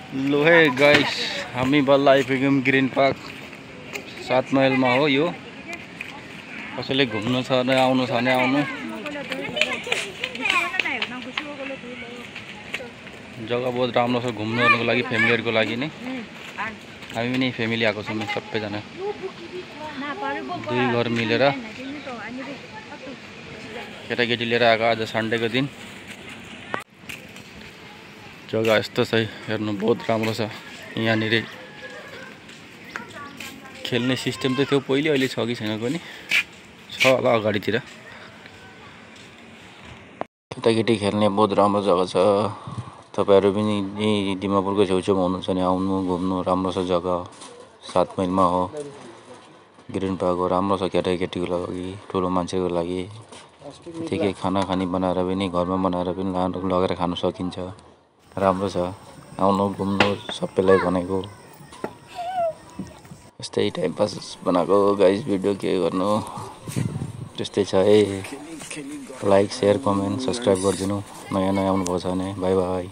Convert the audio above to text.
लो है गाइस, हामी बल्ल आइपुग्यौँ ग्रीन पार्क 7 माइलमा हो यो। कसैले घुम्नु छ भने आउनु छ भने आउनु। जग्गा बहुत राम्रो छ घुम्नुको लागि, फ्यामिलीहरुको लागि नै। हामी पनि फ्यामिली आएको छौँ सबैजना, 2 घर मिलेर केटाकेटी लिएर आएको आज सन्डेको दिन। जग्गा यस्तो छ हेर्नु, बहुत राम्रो छ। यहाँनिर खेल्ने सिस्टम त थियो पहिले, अहिले छ कि छैन पनि, छ होला अगाडितिर। केटाकेटी खेल्ने बहुत राम्रो जग्गा छ। तपाईहरु पनि यही दिमापुरको छेउछाउमा हुनुहुन्छ भने आउनु घुम्नु, राम्रो छ जग्गा। 7 माइलमा हो ग्रीन पार्क हो, राम्रो छ केटाकेटीको लागि, ठुलो मान्छेको लागि। ठिकै खाना खानी बनाएर पनि, घरमा बनाएर पनि लगेर खान सकिन्छ। राम्रो छ, आउनु घुम्नु सबैलाई भनेको। यस्तै टाइम पास बनाएको गाइस भिडियो, के गर्नु त्यस्तै छ है। लाइक शेयर कमेन्ट सब्स्क्राइब गरिदिनु, नयाँ आउनुभएको छ भने। By by.